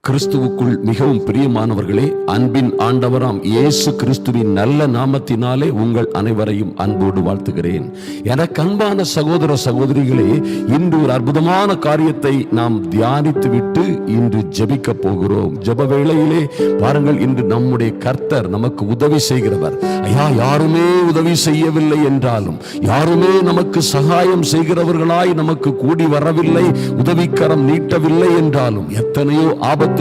கிறிஸ்துவுக்குள் மிகவும் பிரியமானவர்களே, அன்பின் ஆண்டவராம் இயேசு கிறிஸ்துவின் நல்ல நாமத்தினாலே உங்கள் அனைவரையும் அன்போடு வாழ்த்துகிறேன். எனக்கு அன்பான சகோதர சகோதரிகளே, இன்று ஒரு அற்புதமான காரியத்தை நாம் தியானித்து விட்டு இன்று ஜெபிக்க போகிறோம். ஜெப வேளையிலே பாருங்கள், இன்று நம்முடைய கர்த்தர் நமக்கு உதவி செய்கிறவர். ஐயா, யாருமே உதவி செய்யவில்லை என்றாலும், யாருமே நமக்கு சகாயம் செய்கிறவர்களாய் நமக்கு கூடி வரவில்லை, உதவிக்கரம் நீட்டவில்லை என்றாலும், எத்தனையோ ஆபத்துகள்,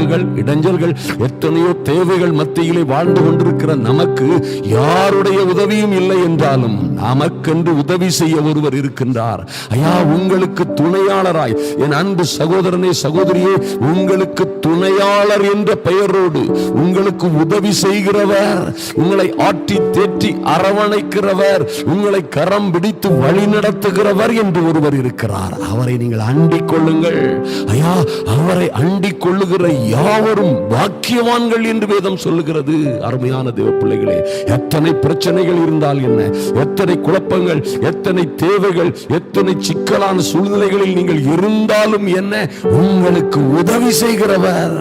இடைஞ்சல்கள், எத்தனையோ தேவைகள் மத்தியிலே வாழ்ந்து கொண்டிருக்கிற நமக்கு யாருடைய உதவியும் இல்லை என்றாலும் நமக்கென்று உதவி செய்ய ஒருவர் இருக்கின்றார். ஐயா, உங்களுக்கு துணையாளராய் என் அன்பு சகோதரனே சகோதரியே, உங்களுக்கு துணையாளர் என்ற பெயரோடு உங்களுக்கு உதவி செய்கிறவர், உங்களை ஆட்டி தேற்றி அரவணைக்கிறவர், உங்களை கரம் பிடித்து வழி நடத்துகிறவர் என்று ஒருவர் இருக்கிறார். அவரை நீங்கள் அண்டிக் கொள்ளுங்கள். ஐயா, அவரை அண்டிக் கொள்ளுகிற யாவரும் பாக்கியவான்கள் என்று வேதம் சொல்லுகிறது. அருமையான தேவ பிள்ளைகளே, எத்தனை பிரச்சனைகள் இருந்தால் என்ன, எத்தனை குழப்பங்கள், எத்தனை தேவைகள், எத்தனை சிக்கலான சூழ்நிலைகளில் நீங்கள் இருந்தாலும் என்ன, உங்களுக்கு உதவி செய்கிறவர்,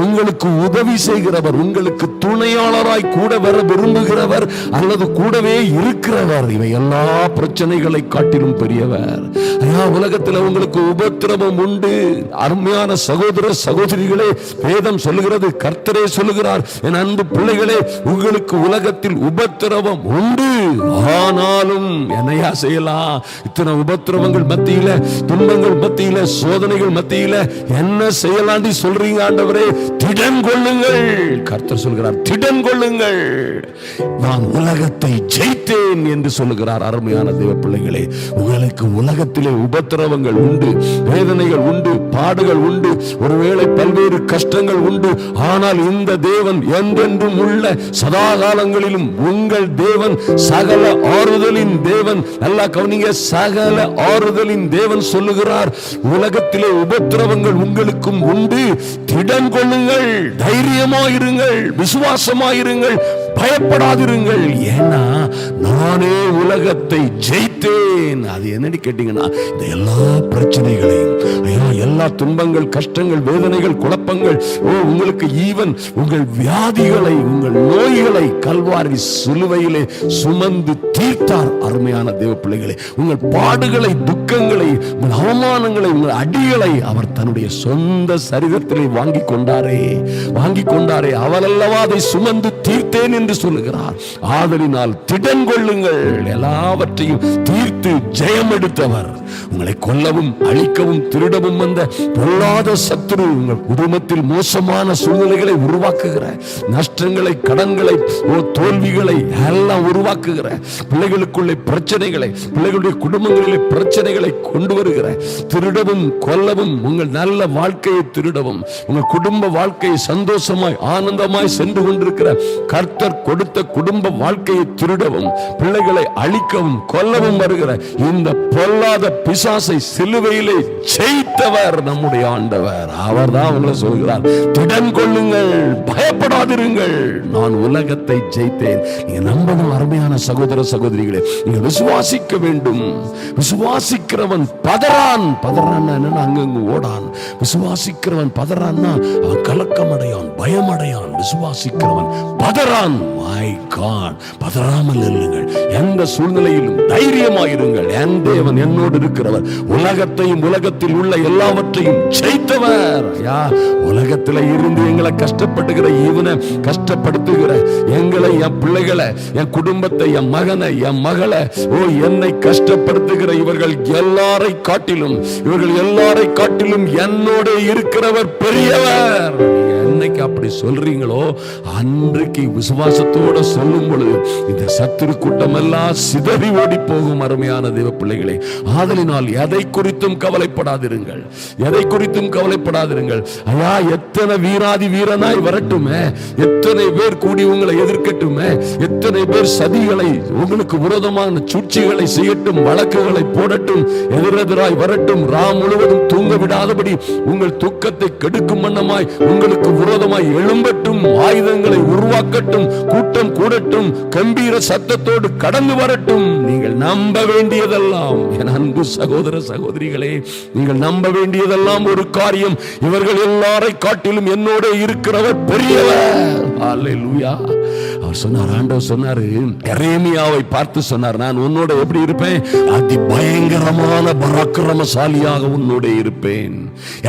உங்களுக்கு உதவி செய்கிறவர், உங்களுக்கு துணையாளராய் கூட வர விரும்புகிறவர் அல்லது கூடவே இருக்கிறவர். இவை எல்லா பிரச்சனைகளை காட்டிலும் பெரியவர். ஐயா, உலகத்தில் உங்களுக்கு உபத்திரவம் உண்டு. அருமையான சகோதர சகோதரிகளே, வேதம் சொல்லுகிறது, கர்த்தரே சொல்லுகிறார், என் அன்பு பிள்ளைகளே, உங்களுக்கு உலகத்தில் உபத்திரவம் உண்டு. ஆனாலும் என்னையா செய்யலாம்? இத்தனை உபத்திரவங்கள் மத்தியில, துன்பங்கள் மத்தியில, சோதனைகள் மத்தியில என்ன செய்யலாண்டி சொல்றீங்க ஆண்டவரே? திடன் கொள்ளுங்கள். கர்த்தர் சொல்கிறார், திடன் கொள்ளுங்கள், நான் உலகத்தை ஜெயித்தேன் என்று சொல்லுகிறார். அருமையான தேவ பிள்ளைகளே, உங்களுக்கு உலகத்திலே உபத்திரவங்கள் உண்டு, வேதனைகள் உண்டு, பாடுகள் உண்டு, ஒருவேளை பல்வேறு கஷ்டங்கள் உண்டு. ஆனால் இந்த தேவன் என்றென்றும் உள்ள சதா காலங்களிலும் உங்கள் தேவன், சகல ஆறுதலின் தேவன். நல்லா கவனிங்க, சகல ஆறுதலின் தேவன் சொல்லுகிறார், உலகத்திலே உபத்திரவங்கள் உங்களுக்கும் உண்டு, திடன் கொள்ளுங்கள், தைரியமாயிருங்கள், விசுவாசமாயிருங்கள், பயப்படாதிருங்கள், ஏன்னா நானே உலகத்தை ஜெயித்தேன். அது என்னடி கேட்டீங்கன்னா, இந்த எல்லா பிரச்சனைகளையும், எல்லா துன்பங்கள், கஷ்டங்கள், வேதனைகள், குழப்பங்கள், உங்களுக்கு ஈவன் உங்கள் வியாதிகளை, உங்கள் நோய்களை கல்வாரி சிலுவையிலே சுமந்து தீர்த்தார். அருமையான தேவ பிள்ளைகளே, உங்கள் பாடுகளை, துக்கங்களை, உங்கள் அவமானங்களை, உங்கள் அடிகளை அவர் தன்னுடைய சொந்த சரீரத்திலே வாங்கி கொண்டாரே. அவரல்லவா அதை சுமந்து தீர்த்தேன் என்று சொல்லுகிறார். ஆதலினால் திடன் கொள்ளுங்கள், எல்லாவற்றையும் தீர்த்து ஜெயம் எடுத்தவர். உங்களை கொல்லவும் அழிக்கவும் திருடவும் வந்த பொல்லாத சத்துரு, உங்கள் குடும்பத்தில் மோசமான சூழ்நிலைகளை உருவாக்குகிற, நஷ்டங்களை, கடன்களை, தோல்விகளை எல்லாம் உருவாக்குகிற, பிள்ளைகளுக்குள்ளே பிரச்சனைகளை, பிள்ளைகளுடைய குடும்பங்களிலே பிரச்சனைகளை கொண்டு வருகிற, திருடவும் கொல்லவும், உங்கள் நல்ல வாழ்க்கையை திருடவும், உங்கள் குடும்ப வாழ்க்கையை சந்தோஷமாய் ஆனந்தமாய் சென்று கொண்டிருக்கிற கர்த்தர் கொடுத்த குடும்ப வாழ்க்கையை திருடவும், பிள்ளைகளை அழிக்கவும் கொல்லவும் வருகிற இந்த பொல்லாத பிசாசை சிலுவையிலே ஜெயித்தவர் நம்முடைய ஆண்டவர். அவர் தான் உங்களை சொல்கிறார், திடன் கொள்ளுங்கள், பயப்படாதிருங்கள், நான் உலகத்தை ஜெயித்தேன். நீங்க நம்பணும். அருமையான சகோதர சகோதரிகளே, நீங்க விசுவாசிக்க வேண்டும். விசுவாசிக்கிறவன் பதறான். என்னன்னா அங்கங்க ஓடான். விசுவாசிக்கிறவன் பதறான்னா அவன் கலக்கம் அடையான், பயம் அடையான். விசுவாசிக்கிறவன் பதறான். மை காட், பதறாமல் இருங்கள், எந்த சூழ்நிலையிலும் தைரியமாயிருங்கள். என் தேவன் என்னோடு இருக்கிறவர், உலகத்தையும் உலகத்தில் உள்ள எல்லாவற்றையும் ஜெயித்தவர். உலகத்தில் இருந்து எங்களை கஷ்டப்படுகிற, இவனை கஷ்டப்படுத்துகிற எங்களை, என் பிள்ளைகளை, என் குடும்பத்தை, என் மகனை, என் மகளை, என்னை கஷ்டப்படுத்துகிற இவர்கள் எல்லாரை காட்டிலும் என்னோட இருக்கிறவர் பெரியவர். என்னைக்கு அப்படி சொல்றீங்களோ அன்றைக்கு விசுவாசத்தோட சொல்லும் பொழுது இந்த சத்துரு கூட்டம் எல்லாம் சிதறி ஓடி போகும். அருமையான தேவ பிள்ளைகளே, ஆதலினால் எதை குறித்தும் கவலைப்படாதிருங்கள், எதை குறித்தும் கவலைப்படாதிருங்கள். ஐயா, எத்தனை வீராதி வீரனாய் வரட்டுமே, எத்தனை பேர் கூடி உங்களை எதிர்க்கட்டுமே, எத்தனை பேர் சதிகளை, உங்களுக்கு விரோதமான சூழ்ச்சிகளை செய்யட்டும், வழக்குகளை போடட்டும், எதிரெதிராய் வரட்டும், ராம் முழுவதும் தூங்க விடாதபடி உங்கள் தூக்கத்தை கெடுக்கும் வண்ணமாய் உங்களுக்கு விரோதம் விரோதமாய் எழும்பட்டும், ஆயுதங்களை உருவாக்கட்டும், கூட்டம் கூடட்டும், கம்பீர சத்தத்தோடு கடந்து வரட்டும். நீங்கள் நம்ப வேண்டியதெல்லாம், என் அன்பு சகோதர சகோதரிகளே, நீங்கள் நம்ப வேண்டியதெல்லாம் ஒரு காரியம்: இவர்கள் எல்லாரை காட்டிலும் என்னோட இருக்கிறவர் பெரியவர். அல்லேலூயா. அவர் சொன்னார், ஆண்டவர் சொன்னாரு, எரேமியாவை பார்த்து சொன்னார், நான் உன்னோட எப்படி இருப்பேன்? அதி பயங்கரமான பராக்கிரமசாலியாக உன்னோட இருப்பேன்.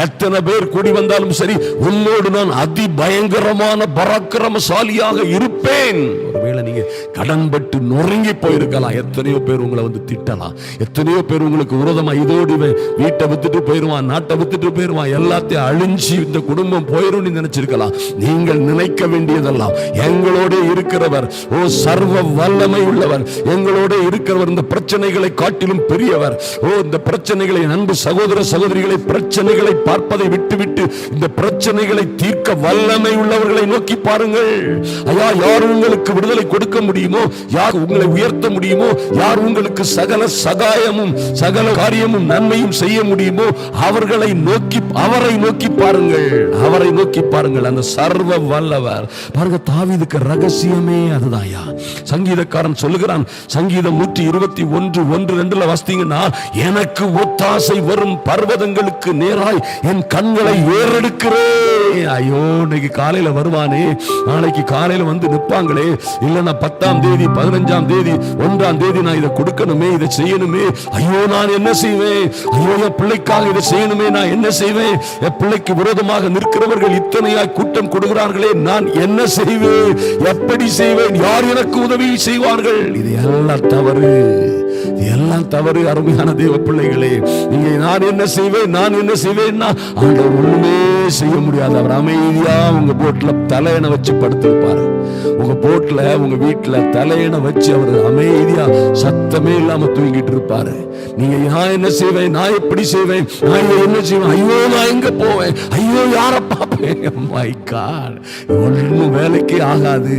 எத்தனை பேர் கூடி வந்தாலும் சரி, உன்னோடு நான் அதி பயங்கரமான பராக்கிரமசாலியாக இருப்பேன். ஒருவேளை நீங்க கடன்பட்டு நொறுங்கி போயிருக்கலாம். எத்தனையோ பேர் உங்களை வந்து திட்டலாம், எத்தனையோ பேர் உங்களுக்கு விரோதமா, இதோடு வீட்டை வித்துட்டு போயிருவான், நாட்டை வித்துட்டு போயிருவான், எல்லாத்தையும் அழிஞ்சு இந்த குடும்பம் போயிரும் நினைச்சிருக்கலாம். நீங்கள் நினைக்க வேண்டியதெல்லாம், எங்களோட இருக்கிறவர், ஓ சர்வ வல்லமை உள்ளவர், எங்களோட இருக்கிறவர், இந்த பிரச்சனைகளை காட்டிலும் பெரியவர். ஓ இந்த பிரச்சனைகளை, அன்பு சகோதர சகோதரிகளை, பிரச்சனைகளை பார்ப்பதை விட்டுவிட்டு இந்த பிரச்சனைகளை தீர்க்க வல்லமை உள்ளவர்களை நோக்கி பாருங்கள். ஐயா, யார் உங்களுக்கு விடுதலை கொடுக்க முடியுமோ, யார் உங்களை உயர்த்த முடியுமோ, யார் உங்களுக்கு சகல சகாயமும் சகல காரியமும் நன்மையும் செய்ய முடியுமோ, அவர்களை நோக்கி, அவரை நோக்கி பாருங்கள், அவரை நோக்கி பாருங்கள். அந்த சர்வ வல்லவர் பாருங்க. தாவீதுக்கு ரகசியமே அதுதான்யா. சங்கீதக்காரன் சொல்லுகிறான், சங்கீதம் 121:1-2 வாசித்தீங்கன்னா, எனக்கு ஒத்தாசை வரும் பர்வதங்களுக்கு நேராய் என் கண்களை ஏறெடுக்கிறேன். ஐயோ, இன்னைக்கு காலையில வருவானே, நாளைக்கு காலையில வந்து நிற்பாங்களே, இல்லைன்னா 10ஆம் தேதி 15ஆம் தேதி 1ஆம் தேதி நான் இதை கொடுக்கணுமே, இதை செய்யணுமே, ஐயோ நான் என்ன செய்வேன், ஐயோ என் பிள்ளைக்காக இதை செய்யணுமே, நான் என்ன செய்வேன், என் பிள்ளைக்கு விரோதமாக நிற்கிறவர்கள் இத்தனையாய் கூட்டம் கொடுக்கிறார்களே, நான் என்ன செய்வேன், எப்படி செய்வேன், யார் எனக்கு உதவி செய்வார்கள்? இது எல்லாம் தவறு, எல்லாம் தவறு. அருமையான தேவ பிள்ளைகளே, நீங்க நான் என்ன செய்வேன், நான் என்ன செய்வேன்னா, ஆண்டவர் ஒண்ணுமே செய்ய முடியாது. அவர் அமைதியா உங்க போட்ல தலையணை வச்சு படுத்திருப்பாரு. உங்க போட்ல, உங்க வீட்டுல தலையணை வச்சு அவர் அமைதியா சத்தமே இல்லாம தூங்கிட்டு இருப்பாரு. நீங்க நான் என்ன செய்வேன், நான் எப்படி செய்வேன், நான் என்ன செய்வேன், ஐயோ நான் எங்க போவேன், ஐயோ யார பார்ப்பேன், மை காட், ஒன்றும் வேலைக்கே ஆகாது.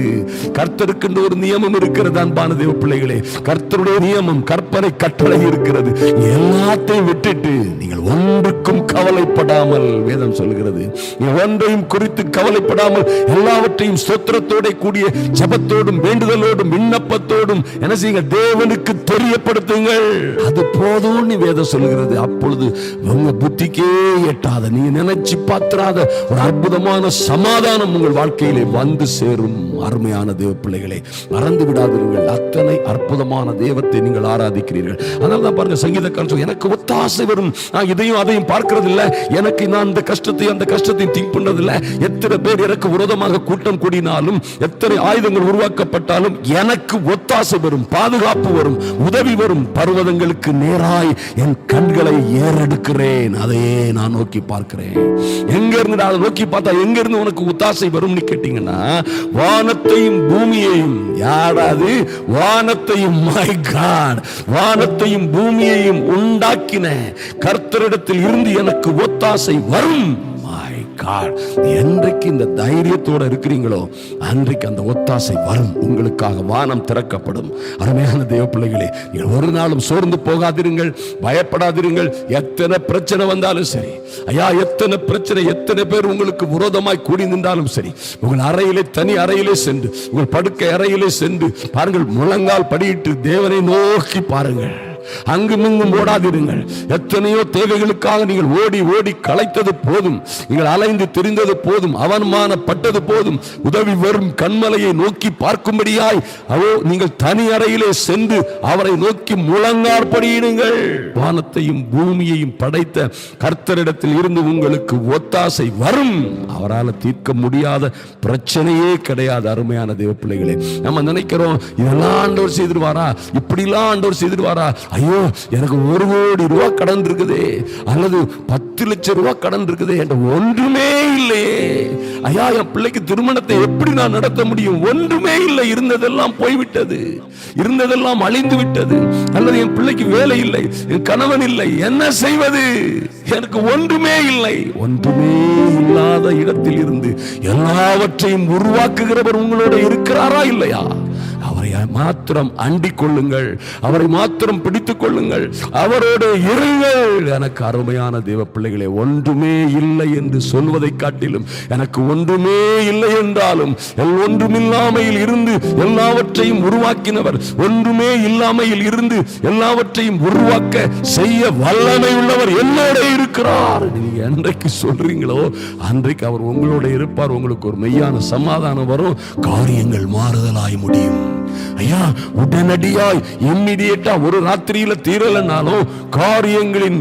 கர்த்தருக்கு ஒரு நியமம் இருக்கிறது. அன்பான தேவ பிள்ளைகளே, கர்த்தருடைய நியமம், கற்பனை, கட்டளை இருக்கிறது. எல்லாத்தையும் விட்டுட்டு நீங்கள் ஒன்றுக்கும் கவலைப்படாமல், வேதம் சொல்கிறது, ஒன்றையும் குறித்து கவலைப்படாமல் எல்லாவற்றையும் ஸ்தோத்திரத்தோட கூடிய ஜெபத்தோடும் வேண்டுதலோடும் விண்ணப்பத்தோடும் என்ன செய்யுங்க, தேவனுக்கு தெரியப்படுத்துங்கள். அது போதும்னு வேதம் சொல்கிறது. அப்பொழுது உங்க புத்திக்கே எட்டாத, நீங்க நினைச்சு பாத்திராத ஒரு அற்புதமான சமாதானம் உங்கள் வாழ்க்கையிலே வந்து சேரும். அருமையான தேவ பிள்ளைகளை, மறந்து விடாதீர்கள், அத்தனை அற்புதமான தேவத்தை நீங்கள் ஆராதிக்கிறீர்கள். அதனால தான் பாருங்க, சங்கீதக்காரன் எனக்கு ஒத்தாசை வரும், நான் இதையும் அதையும் பார்க்கிறது இல்லை, எனக்கு நான் இந்த கஷ்டத்தையும் அந்த கஷ்டத்தையும் திங்க் பண்றது இல்லை. எத்தனை பேர் எனக்கு விரோதமாக கூட்டம் கூடினாலும், எத்தனை ஆயுதங்கள் உருவாக்கப்பட்டாலும் எனக்கு ஒத்தாசை வரும், பாதுகாப்பு வரும், உதவி வரும். பர்வதங்களுக்கு நேராய் என் கண்களை ஏறெடுக்கிறேன், அதையே நான் நோக்கி பார்க்கிறேன். எங்க இருந்து அதை நோக்கி பார்த்தா எங்க இருந்து உனக்கு ஒத்தாசை வரும்னு கேட்டீங்கன்னா, வானத்தையும் பூமியையும், யாராவது வானத்தையும், மை காட், வானத்தையும் பூமியையும் உண்டாக்கின கர்த்தரிடத்தில் இருந்து எனக்கு ஒத்தாசை வரும். என்றைக்கு இந்த தைரியத்தோட இருக்கிறீங்களோ, அன்றைக்கு அந்த ஒத்தாசை வரும். உங்களுக்காக வானம் திறக்கப்படும். அருமையான தேவ பிள்ளைகளே, ஒரு நாளும் சோர்ந்து போகாதிருங்கள், பயப்படாதிருங்கள். எத்தனை பிரச்சனை வந்தாலும் சரி, ஐயா எத்தனை பிரச்சனை, எத்தனை பேர் உங்களுக்கு விரோதமாய் கூடி நின்றாலும் சரி, உங்கள் அறையிலே, தனி அறையிலே சென்று, உங்கள் படுக்கை அறையிலே சென்று பாருங்கள், முழங்கால் படியிட்டு தேவனை நோக்கி பாருங்கள். அங்கும் இங்கும் ஓடாதிருங்கள். எத்தனையோ தேவைகளுக்காக நீங்கள் ஓடி ஓடி களைத்தது போதும், நீங்கள் அலைந்து திரிந்தது போதும், அவமானப்பட்டது போதும். உதவி வரும் கண்மலையை நோக்கி பார்க்கும்படியாய் நீங்கள் தனி அறையிலே சென்று அவரை நோக்கி முழங்காற்படியிடுங்கள். வானத்தையும் பூமியையும் படைத்த கர்த்தரிடத்தில் இருந்து உங்களுக்கு ஒத்தாசை வரும். அவரால் தீர்க்க முடியாத பிரச்சனையே கிடையாது. அருமையான தேவ பிள்ளைகளே, நம்ம நினைக்கிறோம் இதெல்லாம் ஆண்டவர் செய்திருவாரா, இப்படிலாம் ஆண்டவர் செய்திருவாரா, ஐயோ எனக்கு 1 கோடி ரூபாய் கடன் இருக்குதே, அல்லது 10 லட்சம் ரூபாய் கடன் இருக்குதே என்ற ஒன்றுமே இல்லையே. ஐயா என் பிள்ளைக்கு திருமணத்தை எப்படி நான் நடத்த முடியும்? ஒன்றுமே இல்லை. இருந்ததெல்லாம் போய்விட்டது, இருந்ததெல்லாம் அழிந்து விட்டது. அல்லது என் பிள்ளைக்கு வேலை இல்லை, என் கணவன் இல்லை, என்ன செய்வது? எனக்கு ஒன்றுமே இல்லை. ஒன்றுமே இல்லாத இடத்தில் இருந்து எல்லாவற்றையும் உருவாக்குகிறவர் உங்களோட இருக்கிறாரா இல்லையா? அவரை மாத்திரம் அண்டிக் கொள்ளுங்கள், அவரை மாத்திரம் பிடித்துக் கொள்ளுங்கள், அவரோடு இருங்கள். எனக்கு அருமையான தேவ பிள்ளைகளே, ஒன்றுமே இல்லை என்று சொல்வதை காட்டிலும், எனக்கு ஒன்றுமே இல்லை என்றாலும் ஒன்றுமில்லாமையில் இருந்து எல்லாவற்றையும் உருவாக்கினவர், ஒன்றுமே இல்லாமையில் இருந்து எல்லாவற்றையும் உருவாக்க செய்ய வல்லமை உள்ளவர் என்னோட இருக்கிறார். நீங்க என்றைக்கு சொல்றீங்களோ அன்றைக்கு அவர் உங்களோட இருப்பார். உங்களுக்கு ஒரு மெய்யான சமாதானம் வரும், காரியங்கள் மாறுதலாய் முடியும். ஐயா, உடனடியாய் இம்மிடியேட்டா ஒரு ராத்திரியில தீரலனாலும் காரியங்களின்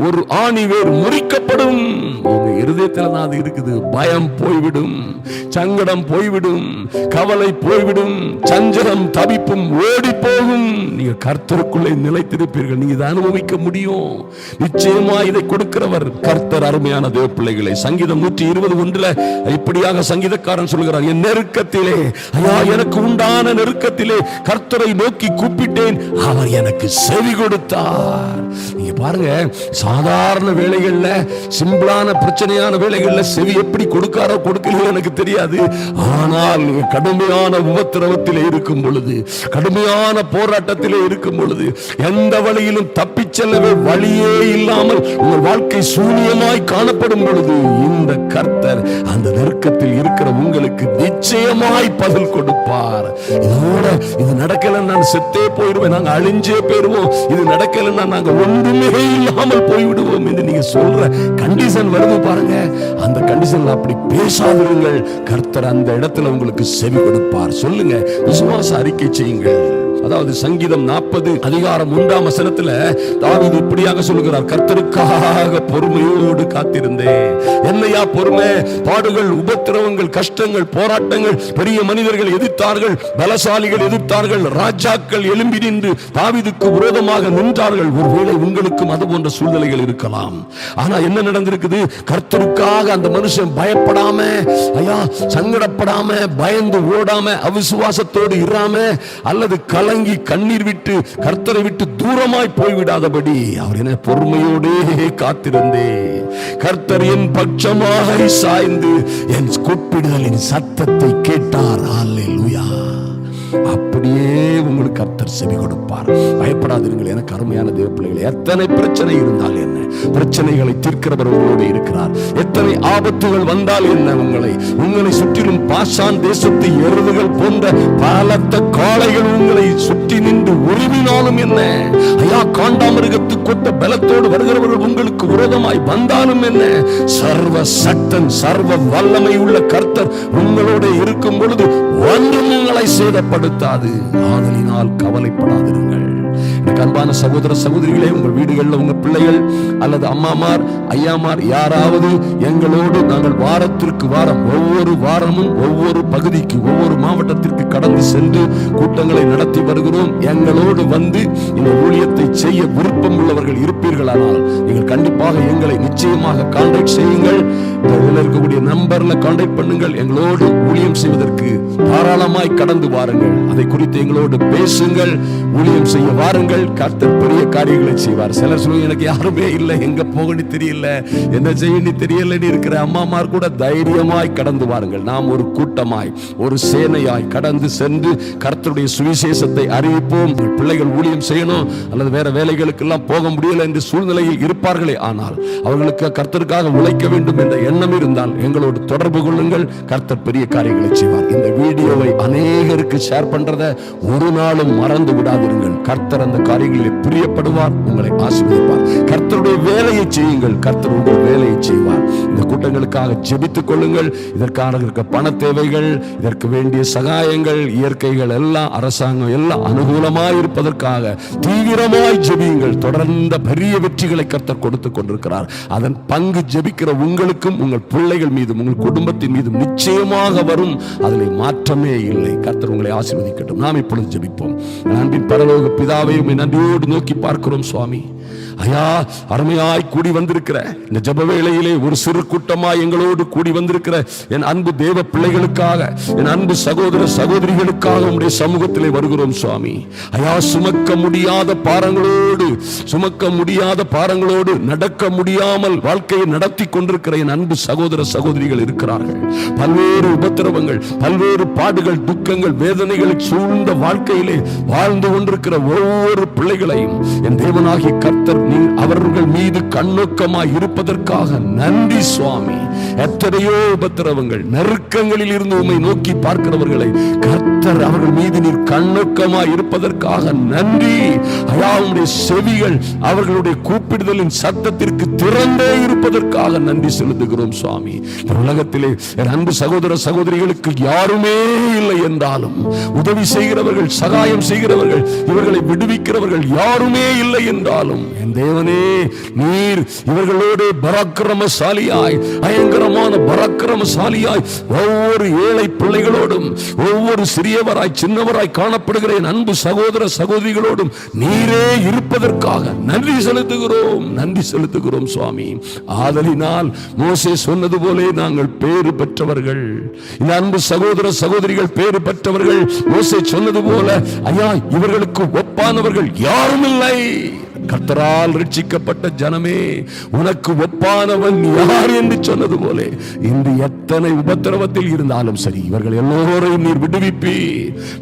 ஒரு ஆணி வேர் முறிக்கப்படும். உங்க இருதயத்துல தான் அது இருக்குது. பயம் போய்விடும், சங்கடம் போய்விடும், கவலை போய்விடும், சஞ்சலம் தவிப்பும் ஓடி போகும். நீங்க கர்த்தருக்குள்ளே நிலைத்திருப்பீர்கள். நீங்க இதை அனுபவிக்க முடியும். நிச்சயமா இதை கொடுக்கிறவர் கர்த்தர். அருமையான தேவ பிள்ளைகளை, சங்கீதம் 121 இப்படியாக சங்கீதக்காரன் சொல்கிறார், என் நெருக்கத்திலே, ஐயா எனக்கு உண்டான நெருக்கத்திலே கர்த்தரை நோக்கி கூப்பிட்டேன், அவர் எனக்கு செவி கொடுத்தார். நீங்க பாருங்க, சாதாரண வேளைகள்ல, சிம்பிளான பிரச்சனையான வேளைகள்ல செவி எப்படி கொடுக்காரோ கொடுக்கலையோ எனக்கு தெரியாது. ஆனால் கடுமையான உபத்திரவத்திலே இருக்கும் பொழுது, கடுமையான போராட்டத்திலே இருக்கும் பொழுது, எந்த வழியிலும் தப்பிச் செல்லவே வழியே இல்லாமல் உங்கள் வாழ்க்கை சூனியமாய் காணப்படும் பொழுது, இந்த கர்த்தர் அந்த நெருக்கத்தில் இருக்கிற உங்களுக்கு நிச்சயமாய் பதில் கொடுப்பார். இதோட இது நடக்கல, நான் செத்தே போயிடுவேன், நாங்க அழிஞ்சே போயிடுவோம், இது நடக்கலன்னா நாங்க ஒன்றுமே இல்லாமல் போய்விடுவோம் என்று நீங்க சொல்ற கண்டிஷன் வருது பாருங்க. அந்த கண்டிஷன்ல அப்படி பேசாதிருங்கள். கர்த்தர் அந்த இடத்துல உங்களுக்கு செவி கொடுப்பார். சொல்லுங்க, விசுவாச அறிக்கை செய்யுங்கள். அதாவது சங்கீதம் 40:1 தாவீது இப்படியாக சொல்லுகிறார், கர்த்தருக்காக பொறுமையோடு காத்திருந்தேன். என்னையா பொறுமை? பாடுகள், உபத்திரவங்கள், கஷ்டங்கள், போராட்டங்கள், பெரிய மனிதர்கள் எதிர்த்தார்கள், பலசாலிகள் எதிர்த்தார்கள், ராஜாக்கள் எழும்பி நின்று தாவீதுக்கு விரோதமாக நின்றார்கள். ஒருவேளை உங்களுக்கும் அது போன்ற சூழ்நிலைகள் இருக்கலாம். ஆனா என்ன நடந்திருக்குது? கர்த்தருக்காக அந்த மனுஷன் பயப்படாம, ஐயா சங்கடப்படாம, பயந்து ஓடாம, அவிசுவாசத்தோடு இராம, அல்லது கலங்கி கண்ணீர் விட்டு கர்த்தரை விட்டு தூரமாய் போய்விடாதபடி அவர் என்ன பொறுமையோடே காத்திருந்தே. கர்த்தர் என் பட்சமாக சாய்ந்து என் கூப்பிடுதலின் சத்தத்தை கேட்டார். அல்லேலூயா. அப்படியே உங்களுக்கு கர்த்தர் செவி கொடுப்பார். பயப்படாதீர்கள். எனக்கு அருமையான தேவ பிள்ளைகளே, எத்தனை பிரச்சனை இருந்தால் என்ன, பிரச்சனைகளை தீர்க்கிறவர் உங்களோடு இருக்கிறார். எத்தனை ஆபத்துகள் வந்தால் என்ன, உங்களை சுற்றிலும் பாசான் தேசத்து எருதுகள் போன்ற பலத்த காளைகள் உங்களை சுற்றி நின்று உருவினாலும் என்ன, ஐயா காண்டாமிருகத்து கொத்த பலத்தோடு வருகிறவர்கள் உங்களுக்கு விரோதமாய் வந்தாலும் என்ன, சர்வ சட்டன் சர்வ வல்லமை உள்ள கர்த்தர் உங்களோட இருக்கும் பொழுது ஒன்றும் உங்களை சேதப்படுத்தாது. ஆதலினால் கவலைப்படாதிருங்கள். எனக்கு அன்பான சகோதர சகோதரிகளே, உங்கள் வீடுகளில் உங்க பிள்ளைகள் அல்லது அம்மாமார் ஐயாமார் யாராவது எங்களோடு, நாங்கள் வாரத்திற்கு வாரம் ஒவ்வொரு வாரமும் ஒவ்வொரு பகுதிக்கு ஒவ்வொரு மாவட்டத்திற்கு கடந்து சென்று கூட்டங்களை நடத்தி வருகிறோம். எங்களோடு வந்து இந்த ஊழியத்தை செய்ய விருப்பம் உள்ளவர்கள் இருப்பீர்களானால் நீங்கள் கண்டிப்பாக எங்களை நிச்சயமாக கான்டாக்ட் செய்யுங்கள். இருக்கக்கூடிய நம்பர்ல கான்டாக்ட் பண்ணுங்கள். எங்களோடு ஊழியம் செய்வதற்கு தாராளமாய் கடந்து வாருங்கள். அதை குறித்து எங்களோடு பேசுங்கள். ஊழியம் செய்ய வாருங்கள். கர்த்தர் பெரிய காரியங்களை செய்வார். சிலர் சொல்லுங்க, எனக்கு யாருமே இல்லை, எங்க போகணும் தெரியல, என்ன செய்யணும் தெரியல இருக்கிற அம்மாமார் கூட தைரியமாய் கடந்து வாருங்கள். நாம் ஒரு கூட்டமாய், ஒரு சேனையாய் கடந்து சென்று கர்த்தருடைய சுவிசேஷத்தை அறிவிப்போம். பிள்ளைகள் ஊழியம் செய்யணும் அல்லது வேற வேலைகளுக்கு எல்லாம் போக முடியல என்று சூழ்நிலையில் இருப்பார்களே, ஆனால் அவர்களுக்கு கர்த்தருக்காக உழைக்க வேண்டும் என்ற எண்ணம் இருந்தால் எங்களோடு தொடர்பு கொள்ளுங்கள். கர்த்தர் பெரிய காரியங்களை செய்வார். இந்த வீடியோவை அநேகருக்கு ஷேர் பண்றத ஒரு நாளும் மறந்து விடாதிருங்கள். கர்த்தர் அந்த காரியங்களில் பிரியப்படுவார், உங்களை ஆசீர்வதிப்பார். கர்த்தருடைய வேலையை செய்யுங்கள், கர்த்தர் உங்கள் வேலையை செய்வார். இந்த கூட்டங்களுக்காக ஜெபித்துக் கொள்ளுங்கள். இதற்கான இருக்க பண தேவைகள், இதற்கு வேண்டிய சகாயங்கள், இயற்கைகள் எல்லாம், அரசாங்கம் எல்லாம் அனுகூலமாய் இருப்பதற்காக தீவிரமாய் ஜெபியுங்கள். தொடர்ந்த பெரிய வெற்றிகளை கர்த்தர் கொடுத்துக் கொண்டிருக்கிறார். அதன் பங்கு ஜெபிக்கிற உங்களுக்கும் உங்கள் பிள்ளைகள் மீதும் உங்கள் குடும்பத்தின் மீதும் நிச்சயமாக வரும். அதில் மாற்றமே இல்லை. கர்த்தர் உங்களை ஆசீர்வதிக்கட்டும். நாம் இப்பொழுது ஜெபிப்போம். அன்பின் பரலோக பிதாவை உம்மை நன்றியோடு நோக்கி பார்க்கிறோம் சுவாமி. ஐயா, அருமையாய் கூடி வந்திருக்கிற இந்த ஜெப வேளையிலே ஒரு சிறு கூட்டமாய் எங்களோடு கூடி வந்திருக்கிற என் அன்பு தேவ பிள்ளைகளுக்காக, என் அன்பு சகோதர சகோதரிகளுக்காக உம்முடைய சமூகத்திலே வருகிறோம் சுவாமி. ஐயா, சுமக்க முடியாத பாரங்களோடு நடக்க முடியாமல் வாழ்க்கையை நடத்தி கொண்டிருக்கிற என் அன்பு சகோதர சகோதரிகள் இருக்கிறார்கள். பல்வேறு உபத்திரவங்கள், பல்வேறு பாடுகள், துக்கங்கள், வேதனைகளை சூழ்ந்த வாழ்க்கையிலே வாழ்ந்து கொண்டிருக்கிற ஒவ்வொரு பிள்ளைகளையும் என் தேவனாகிய கர்த்தர் அவர்கள் மீது கண்ணோக்கமாய் இருப்பதற்காக நன்றி சுவாமி. எத்தனையோ உபத்திரவங்கள், நெருக்கங்களில் இருந்து உம்மை நோக்கி பார்க்கிறவர்களை கர்த்தர் அவர்கள் மீது நீர் கண்ணோக்கமாய் இருப்பதற்காக நன்றி. ஐயா, உம்முடைய செவிகள் அவர்களுடைய கூப்பிடுதலின் சத்தத்திற்கு திறந்தே இருப்பதற்காக நன்றி செலுத்துகிறோம் சுவாமி. உலகத்திலே என் அன்பு சகோதர சகோதரிகளுக்கு யாருமே இல்லை என்றாலும், உதவி செய்கிறவர்கள், சகாயம் செய்கிறவர்கள், இவர்களை விடுவிக்கிறவர்கள் யாருமே இல்லை என்றாலும், என் தேவனே, நீர் இவர்களோடு பராக்கிரமசாலியாய், பயங்கரமான பராக்கிரமசாலியாய் ஒவ்வொரு ஏழை பிள்ளைகளோடும், ஒவ்வொரு சிறியவராய் சின்னவராய் காணப்படுகிற என் அன்பு சகோதர சகோதரிகளோடும் நீரே இருப்பதற்காக நன்றி செலுத்துகிறோம் சுவாமி. ஆதலினால் மோசே சொன்னது போலே நாங்கள் பேறு பெற்றவர்கள். இந்த அன்பு சகோதர சகோதரிகள் பேறு பெற்றவர்கள். மோசே சொன்னது போல, ஐயா, இவர்களுக்கு ஒப்பானவர்கள் யாரும் இல்லை. கர்த்தரால் ரட்சிக்கப்பட்ட ஜனமே, உனக்கு ஒப்பானவன் யார் என்று சொன்னது போல, இன்று எத்தனை உபத்திரவத்தில் இருந்தாலும் சரி, இவர்கள் எல்லோரையும் நீர்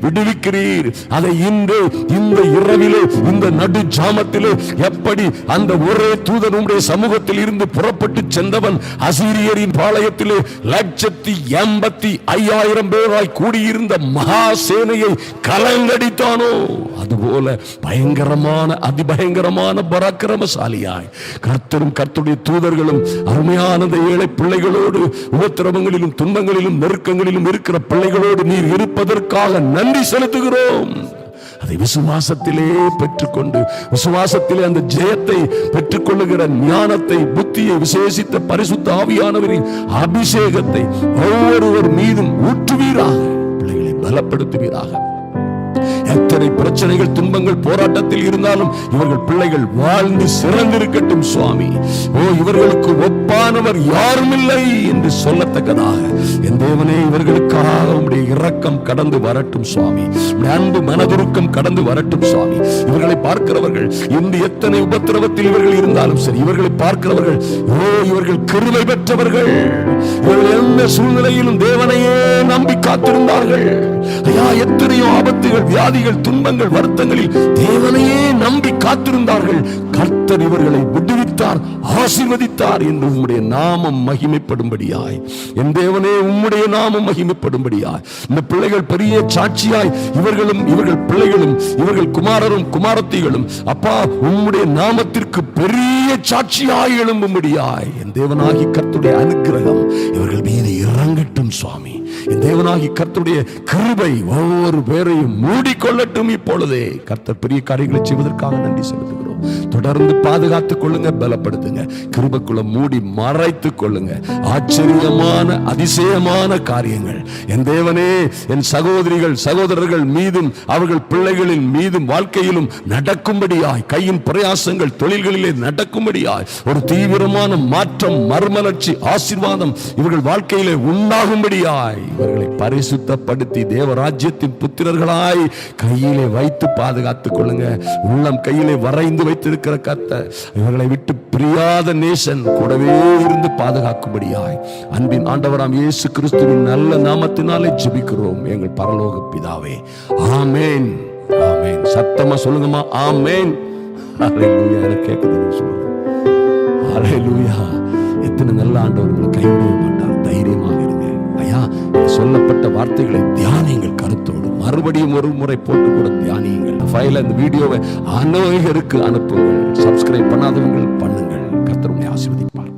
விடுவிக்கிறீர். அதை இன்று இந்த இரவிலே, இந்த நடு ஜாமத்திலே, எப்படி அந்த ஒரே தூதன் உம்முடைய சமூகத்தில் இருந்து புறப்பட்டு சென்றவன் அசீரியரின் பாளையத்திலே 185,000 பேராய் கூடியிருந்த மகா சேனையை கலங்கடித்தானோ, அதுபோல பயங்கரமான, அதிபயங்கரமான பராக்கிரமசாலியாய் கர்த்தரும் கர்த்தருடைய தூதர்களும் அருமையான ஏழை பிள்ளைகளோடு, உபத்திரவங்களிலும் துன்பங்களிலும் நெருக்கங்களிலும் இருக்கிற பிள்ளைகளோடு நீர் இருப்பதற்காக நன்றி செலுத்துகிறோம். அதை விசுவாசத்திலே பெற்றுக்கொண்டு, விசுவாசத்திலே அந்த ஜெயத்தை பெற்றுக்கொள்ளுகிற ஞானத்தை, புத்தியை, விசேஷித்த பரிசுத்த ஆவியானவரின் அபிஷேகத்தை ஒவ்வொருவர் மீதும் ஊற்றுவீராக, பிள்ளைகளை பலப்படுத்துவீராக. எத்தனை பிரச்சனைகள், துன்பங்கள், போராட்டத்தில் இருந்தாலும் இவர்கள் பிள்ளைகள் வாழ்ந்து சிறந்திருக்கட்டும் சுவாமி. இவர்களுக்கு ஒப்பானவர் யாரும் இல்லை என்று சொல்லத்தக்கதாக என் தேவனே, இவர்களுக்காக உம்முடைய இரக்கம் கடந்து வரட்டும் சுவாமி. உம்முடைய அன்பு மனதுருக்கம் கடந்து வரட்டும் சுவாமி. இவர்களை பார்க்கிறவர்கள், இன்று எத்தனை உபத்திரவத்தில் இவர்கள் இருந்தாலும் சரி, இவர்களை பார்க்கிறவர்கள், இவர்கள் கிருபை பெற்றவர்கள். இவர்கள் எந்த சூழ்நிலையிலும் தேவனையே நம்பி காத்திருந்தார்கள். ஐயா, எத்தனையோ ஆபத்துகள், வியாதிகள், துன்பங்கள், வருத்தங்களில் தேவனையே நம்பி காத்திருந்தார்கள். கர்த்தர் இவர்களை விடுவித்தார், ஆசீர்வதித்தார் என்று உம்முடைய நாமம் மகிமைப்படும்படியாய், என் தேவனே, உம்முடைய நாமம் மகிமைப்படும்படியாய் இந்த பிள்ளைகள் பெரிய சாட்சியாய், இவர்கள் பிள்ளைகளும், இவர்கள் குமாரரும் குமாரத்திகளும், அப்பா, உம்முடைய நாமத்திற்கு பெரிய சாட்சியாய் எழும்பும்படியாய் என் தேவனாகி கர்த்தருடைய அனுக்கிரகம் இவர்கள் மீது இறங்கட்டும் சுவாமி. என் தேவனாகி கர்த்தருடைய கிருபை ஒவ்வொரு பேரையும் மூடிக்கொள்ளட்டும். இப்பொழுதே கர்த்தர் பெரிய காரியங்களை செய்வதற்காக நன்றி செலுத்துகிறோம். தொடர்ந்து பாதுகாத்துக் கொள்ளுங்க, பலப்படுத்துங்க, கிருபைக்குள்ள மூடி மறைத்துக் கொள்ளுங்க. ஆச்சரியமான, அதிசயமான காரியங்கள் என் தேவனே, என் சகோதரிகள் சகோதரர்கள் மீதும், அவர்கள் பிள்ளைகளின் மீதும், வாழ்க்கையிலும் நடக்கும்படியாய், கையின் பிரயாசங்கள், தொழில்களிலே நடக்கும்படியாய் ஒரு தீவிரமான மாற்றம், மறுமலர்ச்சி, ஆசீர்வாதம் இவர்கள் வாழ்க்கையிலே உண்டாகும்படியாய் இவர்களை பரிசுத்தப்படுத்தி தேவராஜ்யத்தின் புத்திரர்களாய் கையிலே வைத்து பாதுகாத்துக் கொள்ளுங்க. உள்ளம் கையிலே வரைந்து வைத்திருக்கிற கர்த்தர் இவர்களை விட்டு பிரியாத நேசன் கூடவே இருந்து பாதுகாக்கும்படியாய் அன்பின் ஆண்டவராம் இயேசு கிறிஸ்துவின் நல்ல நாமத்தினாலே ஜெபிக்கிறோம் எங்கள் பரலோக பிதாவே. ஆமென், ஆமென். சத்தமா சொல்லுங்கம்மா, ஆமென். ஹல்லேலூயா. எனக்கு கேட்குது சொல்லுங்க. ஹல்லேலூயா. எத்தனை நல்ல ஆண்டவர் உங்களை கைவிட மாட்டார். தைரியமாக இருங்க. ஐயா, சொல்லப்பட்ட வார்த்தைகளை தியானியுங்கள் கருத்தோடு. மறுபடியும் ஒரு முறை போட்டு கூட தியானியுங்கள். ஃபைல இந்த வீடியோவை அநேகருக்கு அனுப்புங்கள். சப்ஸ்கிரைப் பண்ணாதவங்க பண்ணுங்கள். கர்த்தர் உங்களை ஆசீர்வதிப்பார்.